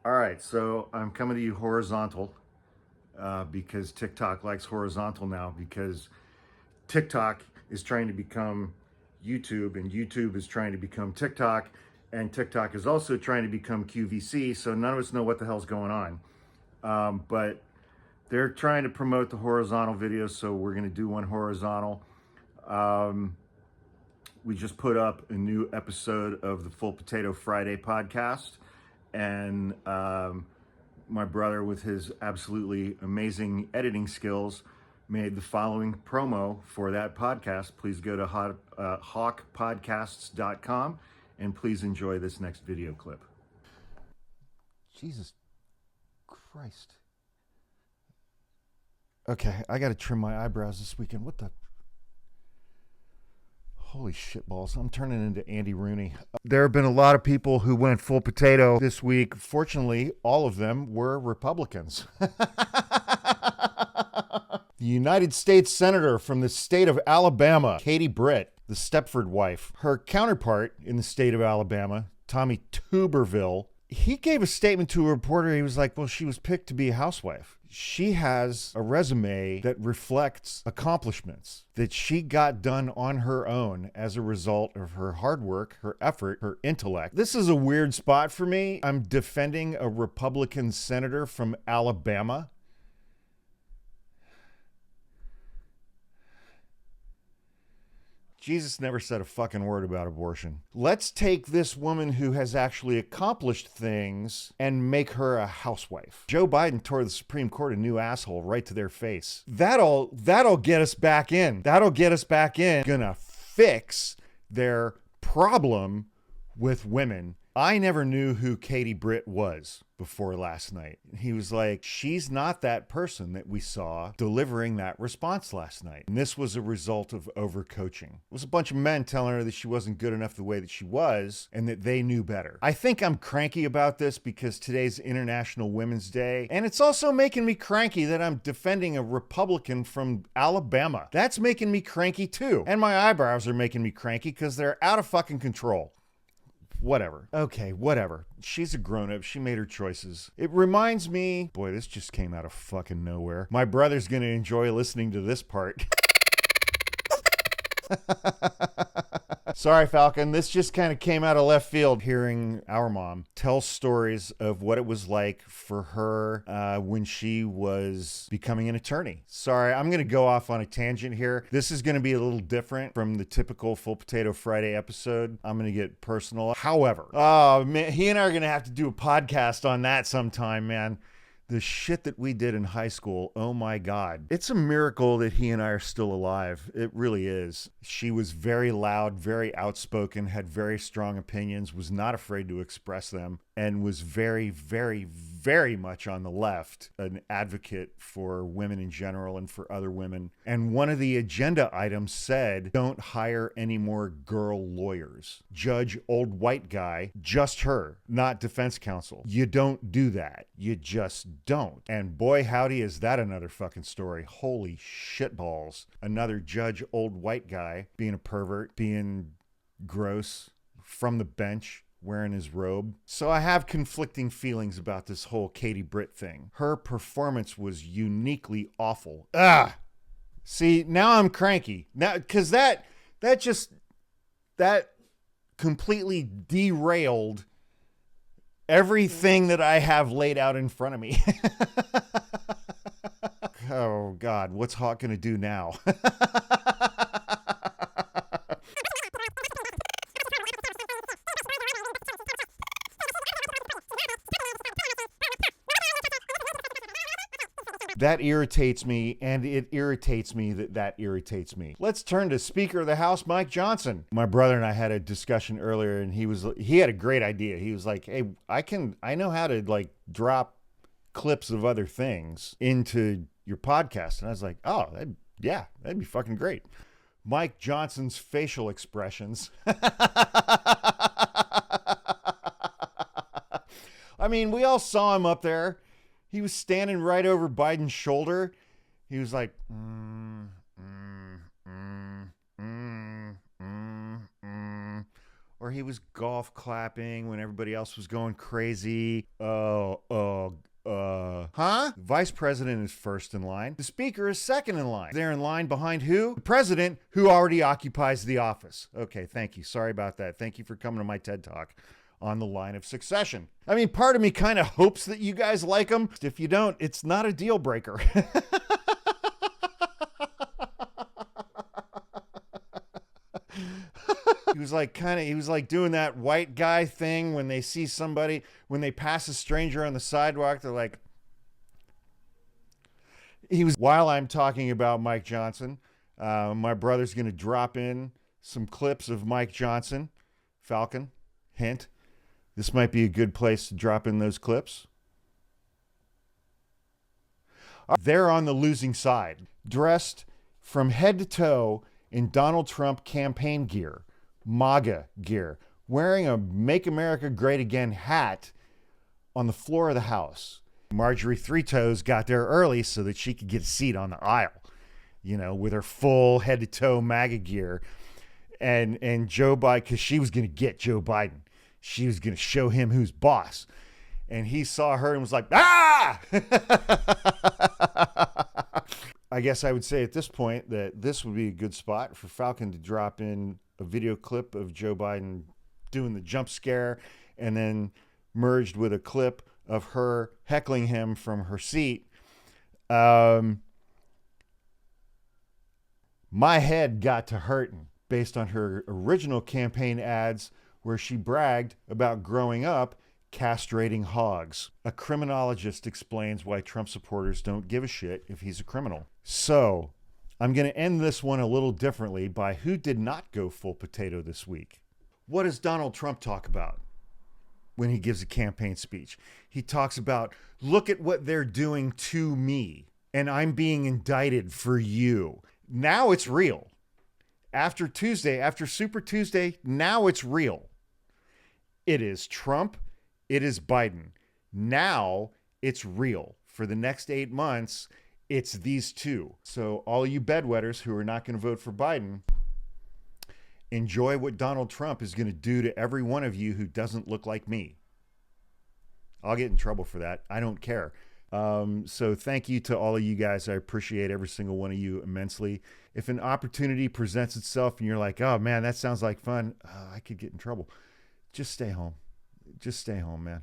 All right, so I'm coming to you horizontal because TikTok likes horizontal now because TikTok is trying to become YouTube and YouTube is trying to become TikTok and TikTok is also trying to become QVC. So none of us know what the hell's going on. But they're trying to promote the horizontal videos, so we're going to do one horizontal. We just put up a new episode of the Full Potato Friday podcast, and my brother, with his absolutely amazing editing skills, made the following promo for that podcast. Please go to hawkpodcasts.com and please enjoy this next video clip. Jesus Christ. Okay, I got to trim my eyebrows this weekend. What the? Holy shitballs. I'm turning into Andy Rooney. There have been a lot of people who went full potato this week. Fortunately, all of them were Republicans. The United States Senator from the state of Alabama, Katie Britt, the Stepford wife, her counterpart in the state of Alabama, Tommy Tuberville, he gave a statement to a reporter. He was like, well, she was picked to be a housewife. She has a resume that reflects accomplishments that she got done on her own as a result of her hard work, her effort, her intellect. This is a weird spot for me. I'm defending a Republican senator from Alabama. Jesus never said a fucking word about abortion. Let's take this woman who has actually accomplished things and make her a housewife. Joe Biden tore the Supreme Court a new asshole right to their face. That'll get us back in. That'll get us back in. Gonna fix their problem with women. I never knew who Katie Britt was before last night. He was like, she's not that person that we saw delivering that response last night. And this was a result of overcoaching. It was a bunch of men telling her that she wasn't good enough the way that she was and that they knew better. I think I'm cranky about this because today's International Women's Day. And it's also making me cranky that I'm defending a Republican from Alabama. That's making me cranky too. And my eyebrows are making me cranky because they're out of fucking control. Whatever. Okay, whatever. She's a grown-up. She made her choices. It reminds me... Boy, this just came out of fucking nowhere. My brother's gonna enjoy listening to this part. Sorry, Falcon. This just kind of came out of left field, hearing our mom tell stories of what it was like for her when she was becoming an attorney. Sorry, I'm going to go off on a tangent here. This is going to be a little different from the typical Full Potato Friday episode. I'm going to get personal. However, man, he and I are going to have to do a podcast on that sometime, man. The shit that we did in high school, oh my God. It's a miracle that he and I are still alive. It really is. She was very loud, very outspoken, had very strong opinions, was not afraid to express them, and was very, very, very much on the left, an advocate for women in general and for other women. And one of the agenda items said, don't hire any more girl lawyers. Judge old white guy, just her, not defense counsel. You don't do that. You just don't. And boy, howdy, is that another fucking story. Holy shitballs. Another judge old white guy being a pervert, being gross from the bench, wearing his robe. So I have conflicting feelings about this whole Katie Britt thing. Her performance was uniquely awful. See, now I'm cranky. Now, because that completely derailed everything that I have laid out in front of me. Oh God, what's Hawk gonna do now? That irritates me, and it irritates me that irritates me. Let's turn to Speaker of the House, Mike Johnson. My brother and I had a discussion earlier, and he had a great idea. He was like, hey, I know how to like drop clips of other things into your podcast. And I was like, oh, that'd be fucking great. Mike Johnson's facial expressions. I mean, we all saw him up there. He was standing right over Biden's shoulder. He was like, or he was golf clapping when everybody else was going crazy. Vice president is first in line. The speaker is second in line. They're in line behind who? The president, who already occupies the office. Okay, thank you. Sorry about that. Thank you for coming to my TED Talk on the line of succession. I mean, part of me kind of hopes that you guys like him. If you don't, it's not a deal breaker. He was like doing that white guy thing when they see somebody, when they pass a stranger on the sidewalk, they're like, while I'm talking about Mike Johnson, my brother's going to drop in some clips of Mike Johnson. Falcon, hint, this might be a good place to drop in those clips. They're on the losing side, dressed from head to toe in Donald Trump campaign gear, MAGA gear, wearing a Make America Great Again hat on the floor of the House. Marjorie Three Toes got there early so that she could get a seat on the aisle, with her full head to toe MAGA gear. And Joe Biden, because she was going to get Joe Biden. She was going to show him who's boss. And he saw her and was like, ah! I guess I would say at this point that this would be a good spot for Falcon to drop in a video clip of Joe Biden doing the jump scare, and then merged with a clip of her heckling him from her seat. My head got to hurting based on her original campaign ads where she bragged about growing up castrating hogs. A criminologist explains why Trump supporters don't give a shit if he's a criminal. So, I'm going to end this one a little differently by who did not go full potato this week. What does Donald Trump talk about when he gives a campaign speech? He talks about, look at what they're doing to me, and I'm being indicted for you. Now it's real. After Tuesday, after Super Tuesday, now it's real. It is Trump. It is Biden. Now it's real. For the next 8 months, it's these two. So all you bedwetters who are not going to vote for Biden, enjoy what Donald Trump is going to do to every one of you who doesn't look like me. I'll get in trouble for that. I don't care. So thank you to all of you guys. I appreciate every single one of you immensely. If an opportunity presents itself and you're like, oh man, that sounds like fun, I could get in trouble. Just stay home. Just stay home, man.